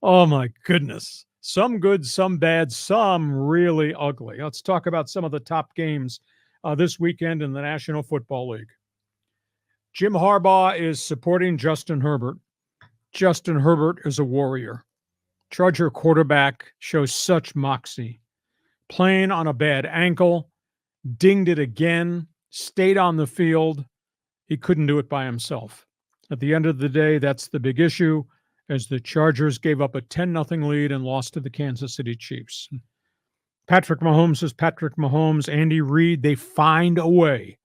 Oh, my goodness. Some good, some bad, some really ugly. Let's talk about some of the top games this weekend in the National Football League. Jim Harbaugh is supporting Justin Herbert. Justin Herbert is a warrior. Charger quarterback shows such moxie. Playing on a bad ankle, dinged it again, stayed on the field. He couldn't do it by himself. At the end of the day, that's the big issue, as the Chargers gave up a 10-0 lead and lost to the Kansas City Chiefs. Patrick Mahomes is Patrick Mahomes. Andy Reid, they find a way.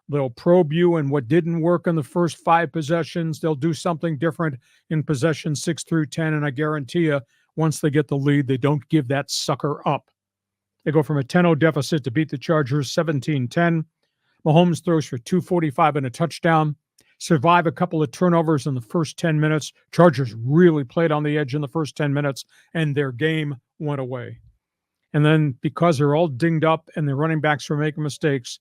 They'll probe you in what didn't work in the first 5 possessions. They'll do something different in possession 6 through 10, and I guarantee you, once they get the lead, they don't give that sucker up. They go from a 10-0 deficit to beat the Chargers 17-10. Mahomes throws for 245 and a touchdown. Survive a couple of turnovers in the first 10 minutes. Chargers really played on the edge in the first 10 minutes, and their game went away. And then because they're all dinged up and their running backs were making mistakes,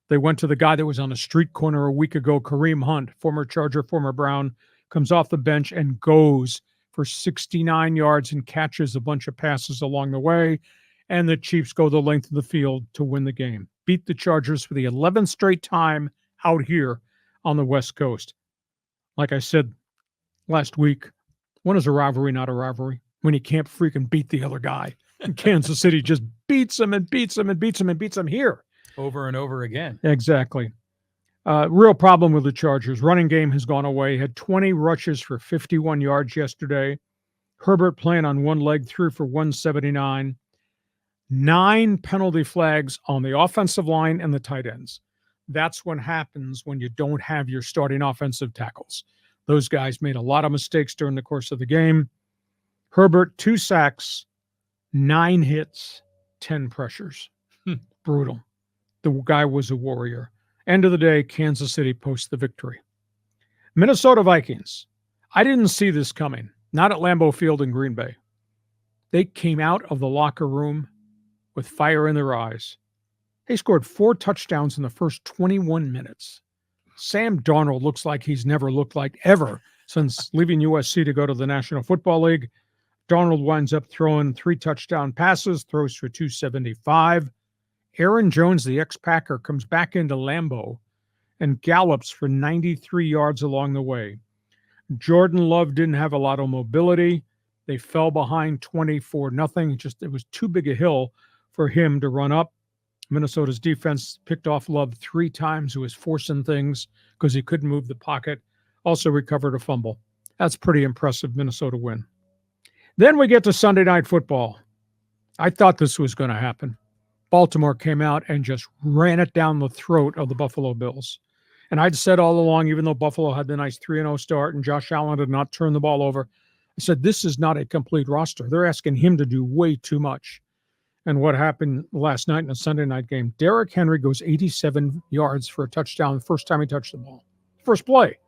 they went to the guy that was on a street corner a week ago, Kareem Hunt, former Charger, former Brown, comes off the bench and goes for 69 yards and catches a bunch of passes along the way. And the Chiefs go the length of the field to win the game. Beat the Chargers for the 11th straight time out here on the West Coast. Like I said last week, when is a rivalry not a rivalry? When you can't freaking beat the other guy. And Kansas City just beats them and beats them and beats them and beats them here. Over and over again. Exactly. Real problem with the Chargers. Running game has gone away. Had 20 rushes for 51 yards yesterday. Herbert playing on one leg, threw for 179. 9 penalty flags on the offensive line and the tight ends. That's what happens when you don't have your starting offensive tackles. Those guys made a lot of mistakes during the course of the game. Herbert, 2 sacks, 9 hits, 10 pressures. Brutal. The guy was a warrior. End of the day, Kansas City posts the victory. Minnesota Vikings. I didn't see this coming. Not at Lambeau Field in Green Bay. They came out of the locker room with fire in their eyes. They scored 4 touchdowns in the first 21 minutes. Sam Darnold looks like he's never looked like ever since leaving USC to go to the National Football League. Darnold winds up throwing 3 touchdown passes, throws for 275. Aaron Jones, the ex-Packer, comes back into Lambeau and gallops for 93 yards along the way. Jordan Love didn't have a lot of mobility. They fell behind 24-0. It was too big a hill for him to run up. Minnesota's defense picked off Love 3 times. He was forcing things because he couldn't move the pocket. Also recovered a fumble. That's pretty impressive Minnesota win. Then we get to Sunday Night Football. I thought this was going to happen. Baltimore came out and just ran it down the throat of the Buffalo Bills. And I'd said all along, even though Buffalo had the nice 3-0 start and Josh Allen did not turn the ball over, I said, this is not a complete roster. They're asking him to do way too much. And what happened last night in a Sunday night game, Derrick Henry goes 87 yards for a touchdown the first time he touched the ball. First play.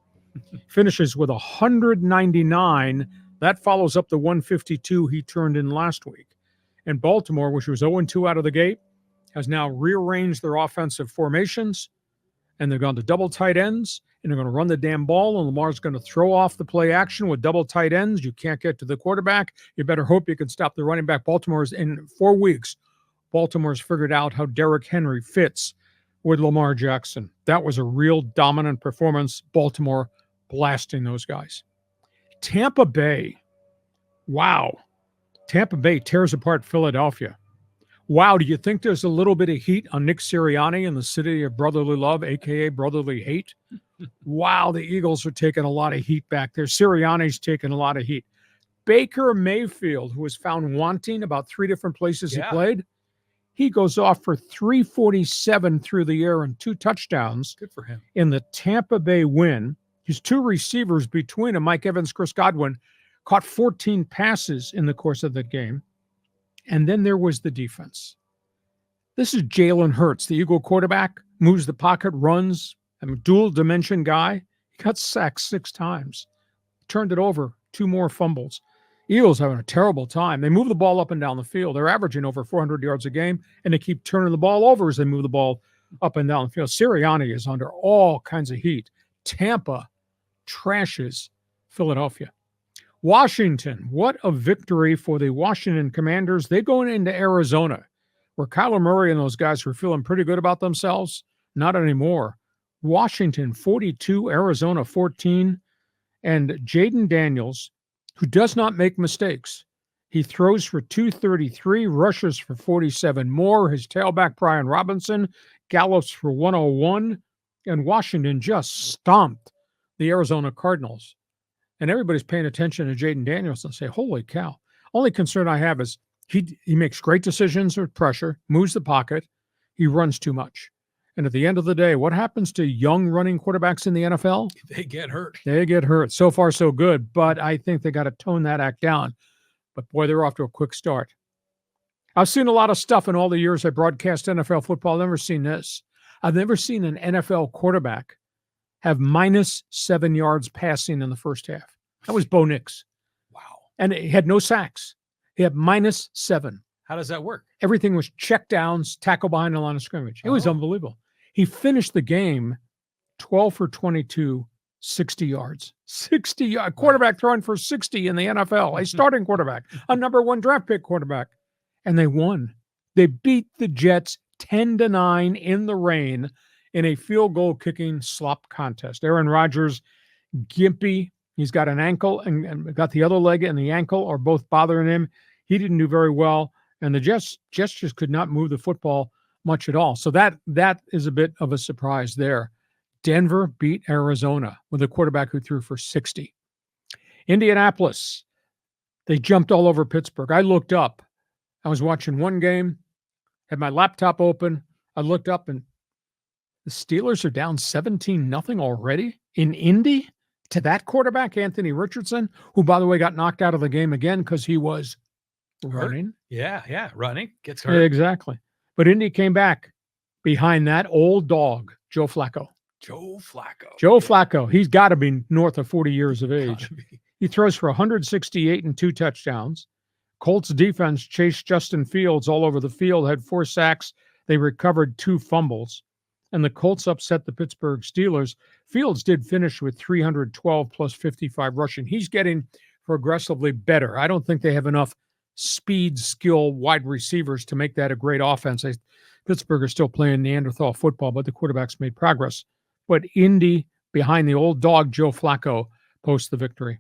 Finishes with 199. That follows up the 152 he turned in last week. And Baltimore, which was 0-2 out of the gate, has now rearranged their offensive formations, and they've gone to double tight ends, and they're going to run the damn ball, and Lamar's going to throw off the play action with double tight ends. You can't get to the quarterback. You better hope you can stop the running back. Baltimore's in 4 weeks. Baltimore's figured out how Derrick Henry fits with Lamar Jackson. That was a real dominant performance. Baltimore blasting those guys. Tampa Bay. Wow. Tampa Bay tears apart Philadelphia. Wow, do you think there's a little bit of heat on Nick Sirianni in the city of brotherly love, a.k.a. brotherly hate? Wow, the Eagles are taking a lot of heat back there. Sirianni's taking a lot of heat. Baker Mayfield, who was found wanting about 3 different places he played, he goes off for 347 through the air and 2 touchdowns. Good for him. In the Tampa Bay win. His 2 receivers between him, Mike Evans, Chris Godwin, caught 14 passes in the course of that game. And then there was the defense. This is Jalen Hurts, the Eagle quarterback, moves the pocket, runs. I'm a dual dimension guy. He got sacked 6 times. Turned it over, 2 more fumbles. Eagles having a terrible time. They move the ball up and down the field. They're averaging over 400 yards a game, and they keep turning the ball over as they move the ball up and down the field. Sirianni is under all kinds of heat. Tampa trashes Philadelphia. Washington, what a victory for the Washington Commanders. They're going into Arizona, where Kyler Murray and those guys were feeling pretty good about themselves. Not anymore. Washington 42, Arizona 14, and Jaden Daniels, who does not make mistakes. He throws for 233, rushes for 47 more. His tailback, Brian Robinson, gallops for 101, and Washington just stomped the Arizona Cardinals. And everybody's paying attention to Jaden Daniels and say, holy cow. Only concern I have is he makes great decisions with pressure, moves the pocket, he runs too much. And at the end of the day, what happens to young running quarterbacks in the NFL? They get hurt. They get hurt. So far, so good. But I think they got to tone that act down. But boy, they're off to a quick start. I've seen a lot of stuff in all the years I broadcast NFL football. I've never seen this. I've never seen an NFL quarterback have -7 yards passing in the first half. That was Bo Nix. Wow. And he had no sacks. He had -7. How does that work? Everything was check downs, tackle behind the line of scrimmage. It was unbelievable. He finished the game 12 for 22, 60 yards. 60 yards. Quarterback throwing for 60 in the NFL. A starting quarterback. A number 1 draft pick quarterback. And they won. They beat the Jets 10-9 in the rain in a field goal kicking slop contest. Aaron Rodgers, gimpy. He's got an ankle and got the other leg and the ankle are both bothering him. He didn't do very well. And the Jets just could not move the football much at all. So that is a bit of a surprise there. Denver beat Arizona with a quarterback who threw for 60. Indianapolis, they jumped all over Pittsburgh. I looked up. I was watching one game, had my laptop open. I looked up and the Steelers are down 17-0 already in Indy to that quarterback, Anthony Richardson, who, by the way, got knocked out of the game again because he was running. Yeah, running. Gets hurt. Exactly. But Indy came back behind that old dog, Joe Flacco. Joe Flacco. He's got to be north of 40 years of age. He throws for 168 and 2 touchdowns. Colts defense chased Justin Fields all over the field, had 4 sacks. They recovered 2 fumbles. And the Colts upset the Pittsburgh Steelers. Fields did finish with 312 plus 55 rushing. He's getting progressively better. I don't think they have enough speed, skill, wide receivers to make that a great offense. Pittsburgh are still playing Neanderthal football, but the quarterbacks made progress. But Indy, behind the old dog, Joe Flacco, posts the victory.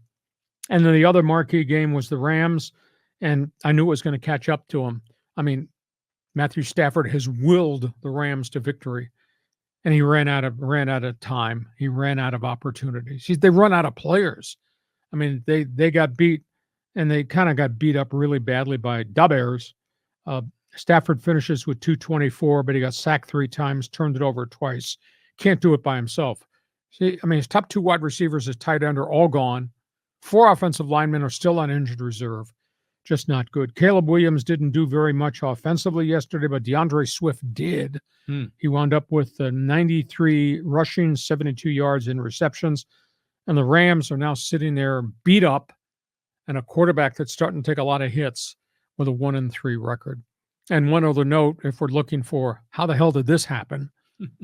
And then the other marquee game was the Rams, and I knew it was going to catch up to them. I mean, Matthew Stafford has willed the Rams to victory, and he ran out of time. He ran out of opportunities. They run out of players. I mean, they got beat, and they kind of got beat up really badly by Da Bears. Stafford finishes with 224, but he got sacked 3 times, turned it over twice. Can't do it by himself. See, I mean, his top 2 wide receivers, his tight end, are all gone. 4 offensive linemen are still on injured reserve. Just not good. Caleb Williams didn't do very much offensively yesterday, but DeAndre Swift did. He wound up with 93 rushing, 72 yards in receptions. And the Rams are now sitting there beat up and a quarterback that's starting to take a lot of hits with a 1-3 record. And one other note, if we're looking for how the hell did this happen,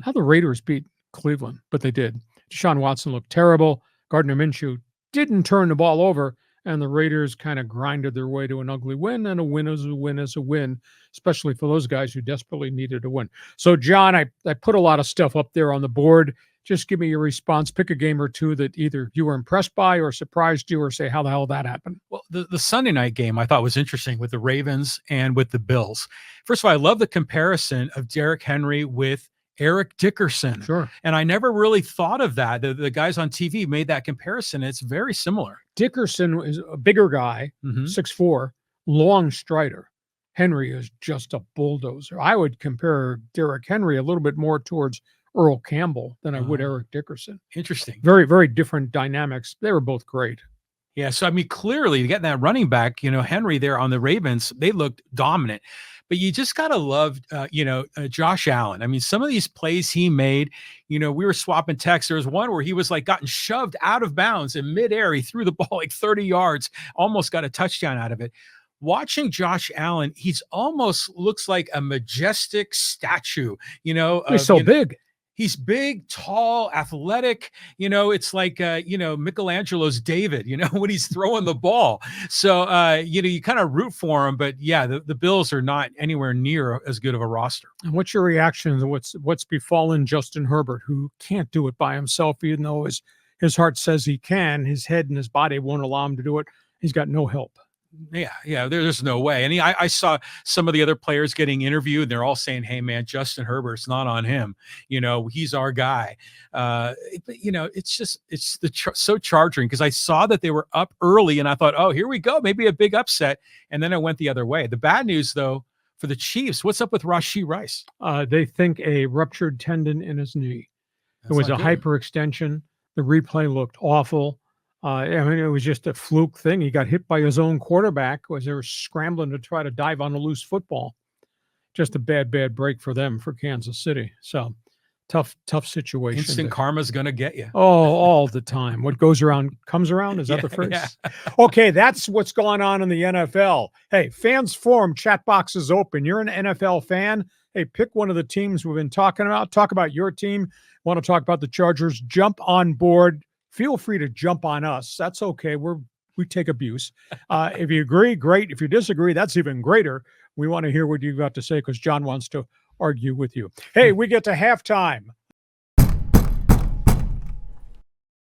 how the Raiders beat Cleveland, but they did. Deshaun Watson looked terrible. Gardner Minshew didn't turn the ball over, and the Raiders kind of grinded their way to an ugly win, and a win is a win is a win, especially for those guys who desperately needed a win. So, John, I put a lot of stuff up there on the board. Just give me your response. Pick a game or two that either you were impressed by or surprised you, or say, how the hell that happened? Well, the Sunday night game I thought was interesting with the Ravens and with the Bills. First of all, I love the comparison of Derrick Henry with Eric Dickerson. Sure. And I never really thought of that. The guys on TV made that comparison. It's very similar. Dickerson is a bigger guy, 6'4", long strider. Henry is just a bulldozer. I would compare Derrick Henry a little bit more towards Earl Campbell than I would Eric Dickerson. Interesting. Very, very different dynamics. They were both great. Yeah, so I mean, clearly getting that running back, Henry there on the Ravens, they looked dominant. But you just got to love, Josh Allen. I mean, some of these plays he made, we were swapping texts. There was one where he was gotten shoved out of bounds in midair. He threw the ball 30 yards, almost got a touchdown out of it. Watching Josh Allen, he's almost looks like a majestic statue, He's so big. He's big, tall, athletic. It's like Michelangelo's David. When he's throwing the ball. So you kind of root for him. But yeah, the Bills are not anywhere near as good of a roster. And what's your reaction to what's befallen Justin Herbert, who can't do it by himself, even though his heart says he can? His head and his body won't allow him to do it. He's got no help. Yeah, there's no way. And I saw some of the other players getting interviewed, and they're all saying, "Hey, man, Justin Herbert's not on him. He's our guy." But it's so charging, because I saw that they were up early, and I thought, "Oh, here we go, maybe a big upset." And then it went the other way. The bad news, though, for the Chiefs, what's up with Rashee Rice? They think a ruptured tendon in his knee. That's it was a not good. hyperextension. The replay looked awful. It was just a fluke thing. He got hit by his own quarterback as they were scrambling to try to dive on a loose football. Just a bad break for them, for Kansas City. So tough situation. Instant karma's going to get you. Oh, all the time. What goes around comes around. Is that the phrase? Yeah. Okay, that's what's going on in the NFL. Hey, fans forum chat box is open. You're an NFL fan. Hey, pick one of the teams we've been talking about. Talk about your team. Want to talk about the Chargers? Jump on board. Feel free to jump on us. That's okay. We take abuse. If you agree, great. If you disagree, that's even greater. We want to hear what you've got to say, because John wants to argue with you. Hey, we get to halftime.